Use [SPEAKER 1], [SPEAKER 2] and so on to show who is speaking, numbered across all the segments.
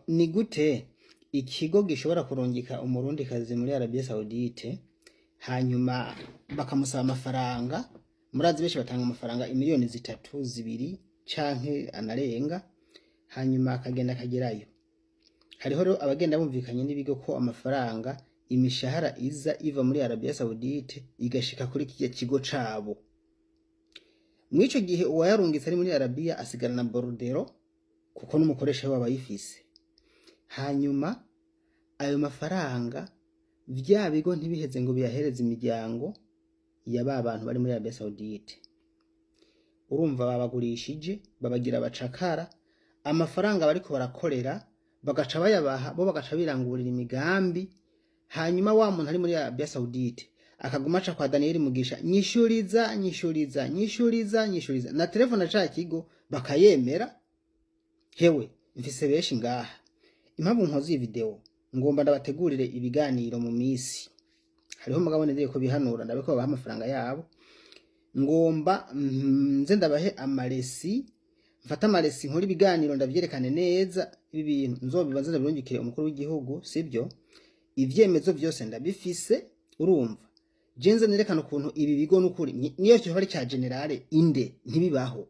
[SPEAKER 1] Ni gute ikigo gishobora kurungika umurundikazi muri Arabia Saudite hanyuma bakamusaba amafaranga, murazi benshi batanga amafaranga imiliyoni 3, 2 canke anarenga, hanyuma akagenda akagerayo. Hariho rero abagenda bumvikanye n'ibigo ko amafaranga imishahara iva muri Arabia Saudite igashika kuri kiya kigo cabo. Mwico gihe uwayarungitse ari muri Arabia asigarana borudero kuko n'umukoresha wabo ayifise. Hanyuma ayo mafaranga vya bigo ntibiheze ngo biyahereze imiryango ya bantu bari muri Arabia Saudite. Urumva babagurishije, babagira abacakara, amafaranga bariko barakorera bagaca bayabaha, bo bagaca birangurira imigambi. Hanyuma wa muntu ari muri Arabia Saudite akaguma aca kwa Daniel Mugisha, nyishuriza na telefone ca kigo bakayemera. Hewe mfise benshi ngaha, impamvu nkoze iyi video ngomba ndabategurire ibiganiro mu misi. Hariho mugabo nendeye ko bihanura ndabeko babaha amafaranga yabo, ngomba nze ndabahe amaresi, mfata amaresi nkora ibiganiro ndavyerekane neza ibintu nzobibanza ndabirungikire umukuru w'igihugu, sibyo? Ivyemezo vyose ndabifise. Urumva jenze nerekana ukuntu ibi bigo n'ukuri niyo cyo bari cya generale inde ntibibaho.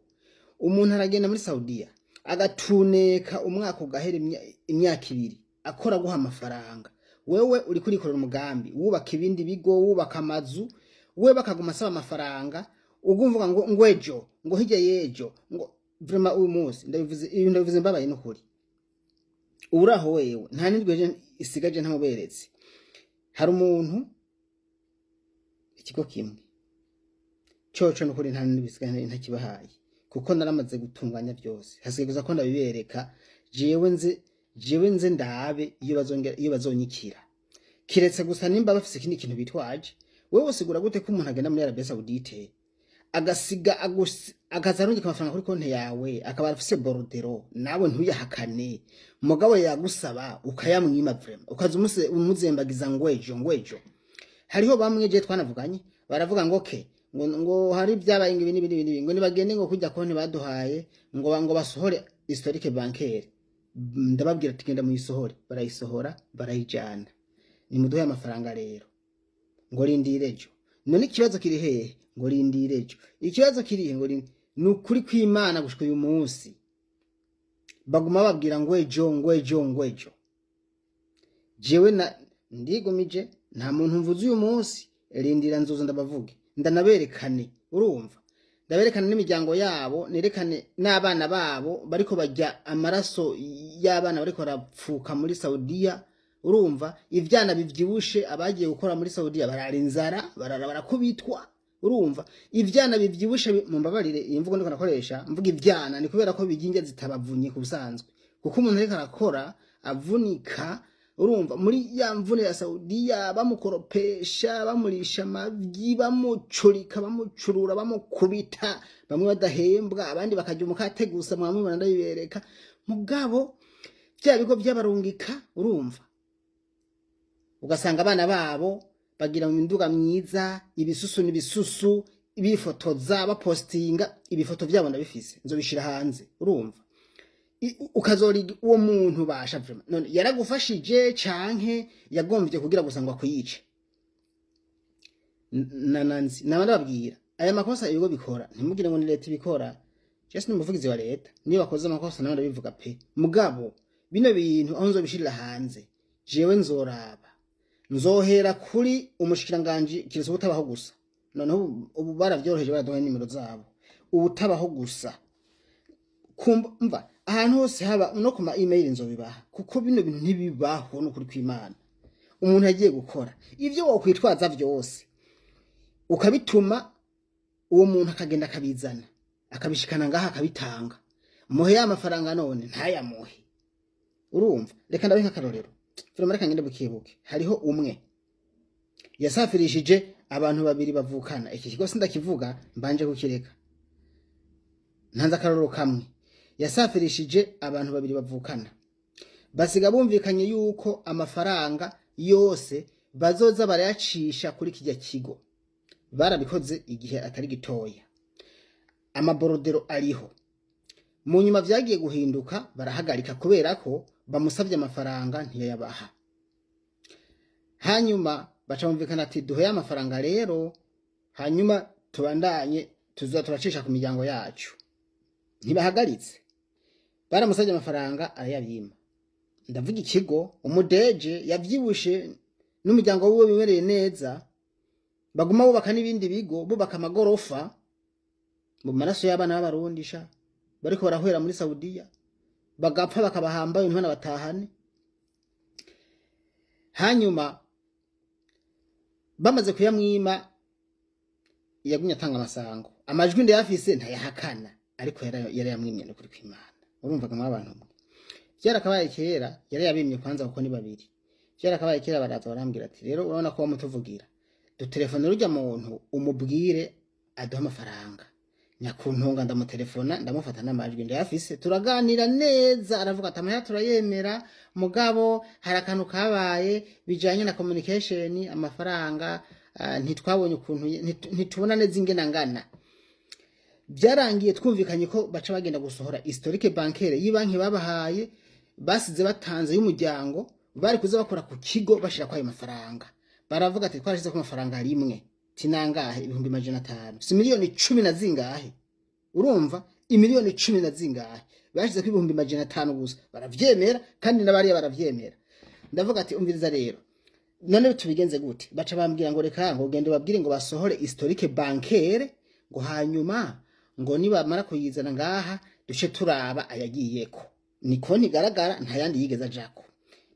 [SPEAKER 1] Umuntu aragenda muri Saudiya agatuneka umwaka ugahera imyaka 2 akora guha amafaranga, wewe uri kurikorera umugambi wubaka ibindi bigo, wubaka amazu, we bakaguma asaba amafaranga, ugumvuga ngo ngwejo ngo hirya yejo ngo vraiment uyu munsi ndabivuze mbabaye n'ukuri. Uraho wewe nta nindweje isigaje ntamuberetse. Hari umuntu ikigo kimwe coco n'ukuri nta nibisigaje ntakibahaye kuko naramaze gutunganya byose, hasigaye gusa ko ndabibereka jewe nze ndabe iyo bazonyikira. Kiretse gusa nimba bafise ikindi kintu bitwaje, wewe usigura gute ko umuntu agenda muri Arabia Saudite agasiga akazarungika amafaranga kuri konti yawe akaba afise borudero, nawe ntuyahakane, mugabo yagusaba ukayamwima vraiment ukaza umuzembagiza ngwejo. Hariho bamwe je twanavuganye baravuga ngo ngo hari byabaye ibintu ngo nibagende ngo kujya konti baduhaye ngo basohore historique bancaire. Ndababwira ati genda mu isohore, barayisohora barayijana, ni muduhe amafaranga rero ngo rindirejo. None ikibazo kiri hehe? Ngo rindirejo. Ikibazo kiri ngo nukuri kw'Imana gushika uyu munsi baguma babwira ngwejo. Jewe ndigumije nta muntu mvuze uyu munsi, rindira nzoza ndabavuge ndanaberekane. Urumva ndaberekana n'imiryango yabo, nerekane n'abana babo bariko bajya amaraso y'abana bariko barapfuka muri Saudiya. Urumva ivyana bivyibushe abagiye gukora muri Saudiya barara inzara, barakubitwa. Urumva ivyana bivyibushe, mumbabarire imvugo ndiko nakoresha mvuga ivyana ni kubera ko bijinja zitabavunye kubusanzwe, kuko umuntu ariko arakora avunika. Urumva muri ya mvune ya Saudiya bamukoropesha, bamurisha amavyi, bamucurika, bamucurura, bamukubita, bamwe badahembwa, abandi bakajya umukate gusa. Mwamubona ndabibereka mugabo bya bigo by'abarungika. Urumva ugasanga abana babo bagira mu minduga myiza, ibisusu ibifotoza bapostinga, ibifoto byabo ndabifise nzobishira hanze. Urumva ukazori uwo muntu basha vraiment none yaragufashije canke yagomvye kugira gusa ngo akwiyice. Nananzi nababwira aya makosa ibigo bikora ntimugire ngo ni leta ibikora, just n'umuvugizi wa leta niyo bakoze amakosa nawe ndabivuga pe. Mugabo bino bintu aho nzobishirira hanze jewe nzoraba, nzohera kuri umushikiranganje kiretse ubutabaho gusa. Noneho ubu baravyoroheje baraduha nimero zabo, ubutabaho gusa. Kumva ahantu hose haba no kuma email nzobibaha, kuko bino bintu ntibibaho no kuri kw'Imana. Umuntu yagiye gukora ivyo wokwitwaza vyose ukabituma, uwo muntu akagenda akabizana akabishikana ngaha akabitanga, muhe ya mafaranga none ntayamuhe. Urumva reka ndabika akarorero vraiment, reka ngende bukibuke. Hariho umwe yasafirishije abantu 2 bavukana, iki kigo sindakivuga mbanje kukireka, ntanza akarorero kamwe. Yasafirishije abantu 2 bavukana, basiga bumvikanye yuko amafaranga yose bazoza barayacisha kuri kijya kigo. Barabikoze igihe atari gitoya, amaborodero ariho. mu nyuma vyagiye guhinduka barahagarika kubera ko bamusavye amafaranga ntiyayabaha. Hanyuma bacamvikana ati duhe amafaranga rero, hanyuma tubandanye turacisha ku miryango yacu. Ntibahagaritse, baramusavye amafaranga arayabima. Ndavuga ikigo, umudeje yavyibushe n'umuryango wiwe bimereye neza, baguma bubaka n'ibindi bigo, bubaka amagorofa mu maraso y'abana b'abarundisha bariko barahwera muri Saudiya, bagapfa bakabahamba intwana batahane. Hanyuma bamaze kuyamwima yagumye atanga amasango, amajwi ndayafise ntayahakana, ariko yari yamwimye no kuri kw'Imana. Urumvaga mu abantu mwe vyarakabaye kera, yari yabimye kwanza kuko ni babiri. Vyarakabaye kera baraza barambwira ati rero urabona ko wamutuvugira, dutelefone rujya muntu umubwire aduha amafaranga. Nyakuntunga ndamutelefona, ndamufata n'amajwi ndayafise, turaganira neza, aravuga ati amahera turayemera, mugabo hari akantu kabaye bijanye na communication, amafaranga ntitwabonye ukuntu ntitubona neza ingena ngana. Byarangiye twumvikanye ko baca bagenda gusohora historique bancaire y'ibanki babahaye, basize batanze y'umuryango, bari kuza bakora ku kigo bashira kwa ayo mafaranga. Baravuga ati twarashize ku mafaranga rimwe tinangahe 500,000, si miliyoni 10 na zingahe. Urumva imiliyoni 10 na zingahe bashize ku 500,000 gusa, baravyemera kandi nabari baravyemera. Ndavuga ati umviriza rero, none tubigenze gute? Baca bambwira ngo reka ngo gende babwire ngo basohore historique bancaire, ngo hanyuma ngo nibamara kuyizana ngaha duce turaba ayagiyeko. Niko ntigaragara nta yandi yigeze ajako.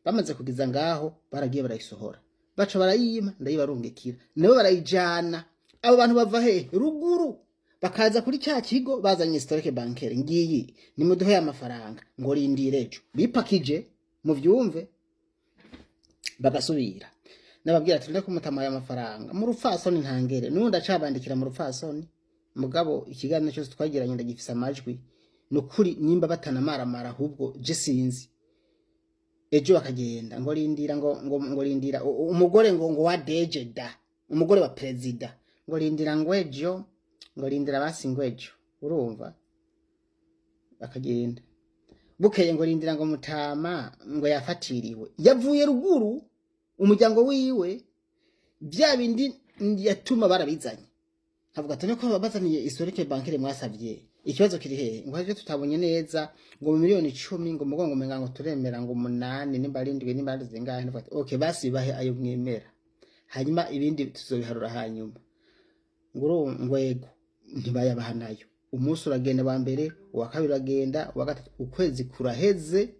[SPEAKER 1] Bamaze kugiza ngaho baragiye barayisohora, baca barayima ndayibarungikira, nabo barayijana. Abo bantu bava he ruguru bakaza kuri cya kigo bazanye historique bancaire, ngiyi nimuduhe amafaranga ngo rindirejo, bipakije mu vyumve. Bagasubira nababwira ati ndako mutamaye amafaranga mu rupfasoni ntangere, nundi acabandikira mu rupfasoni. Mugabo ikiganiro cyose twagiranye ndagifisa amajwi, nukuri nimba batanamaramara ahubwo je sinzi. Ejo bakagenda ngo rindira ngo rindira umugore ngo wa dejeda, umugore wa president ngo rindira ngo ejo, ngo rindira basi ngo ejo. Urumva bakagenda bukeye ngo rindira ngo mutama ngo yafatiriwe, yavuye ruguru umuryango wiwe, bya bindi yatuma barabizanye. Havuga ati ko babazaniye historique bancaire mwasavye, ikibazo kiri hehe? Ngo havyo tutabonye neza, ngo miliyoni 10, ngo mugongo menga ngo turemera ngo 8 nimba arindwi nimba zingahe. Ndavuga okay basi bahe ayo mwemera, hanyuma ibindi tuzobiharura hanyuma. Ngwego ntibayabahanayo. Umunsi uragenda wa mbere, uwa kabiri uragenda, uwa gatatu, ukwezi kuraheze.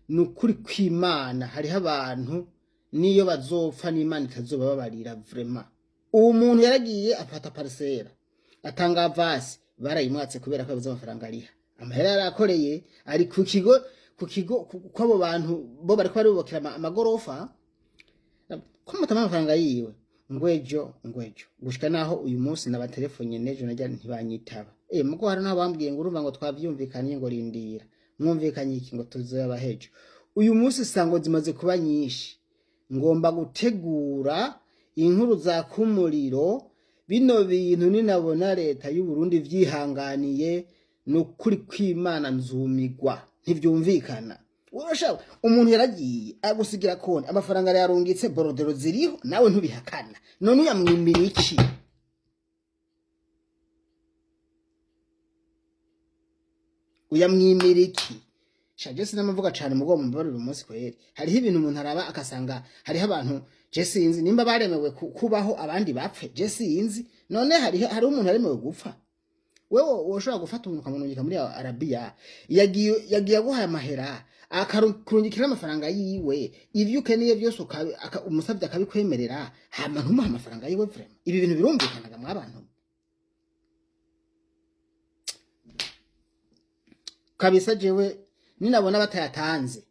[SPEAKER 1] Nukuri kw'Imana hariho abantu niyo bazopfa n'Imana itazoba babarira vraiment. Uwo muntu yaragiye afata parcelle atanga avasi, barayimwatse kubera ko yabuze amafaranga ariha. Amahera yarakoreye ari ku kigo kw'abo bantu bo bariko barubakira amagorofa, ko mutama amafaranga yiwe. Ngwejo gushika naho uyu munsi n'abatelefone nejo najya ntibanyitaba. Muko hari naho bambwiye ngo urumva ngo twavyumvikanye ngo rindira, mwumvikanye iki ngo tuzoyabahejo. Uyu munsi sango zimaze kuba nyinshi, ngomba gutegura inkuru za kumuriro. Bino bintu ninabona leta y'u Burundi vyihanganiye, nukuri kw'Imana nzumigwa, ntivyumvikana. Urashaka umuntu yaragiye agusigira konti, amafaranga yarungitse, borodero ziriho, nawe ntubihakana. None uyamwimira iki? Uyamwimira iki? Shaje sinamavuga cyane mugo mumbarira umunsi kweri. Hariho ibintu umuntu araba akasanga hariho abantu je sinzi nimba baremewe kubaho abandi bapfe, je sinzi. None hari umuntu yaremewe gupfa. Wewe woshobora gufata umuntu kamunungika muri Arabia, yagiye guha amahera akarungikira amafaranga yiwe, ivyo ukeneye byose umusabye akabikwemerera, hama ntumuha amafaranga yiwe vraiment. Ibi bintu birumvikanaga mu abantu kabisa. Jewe ninabona batayatanze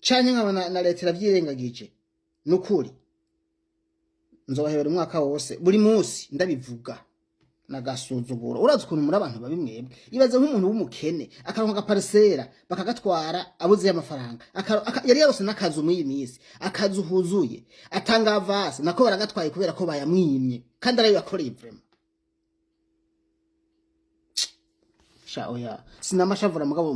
[SPEAKER 1] canke nkabona na leta iravyirengagije, nukuri nzobahebera umwaka wose buri munsi ndabivuga nagasuzuguro. Urazi ukuntu muri abantu babimwebwe, ibaze nk'umuntu w'umukene akaronka parcelle bakagatwara abuze y'amafaranga, yari yarose nakazu muri imisi, akazu huzuye, atanga avasi nako baragatwaye kubera ko bayamwimye kandi arayo yakoreye vraiment. sha oya sinamashavura mugabo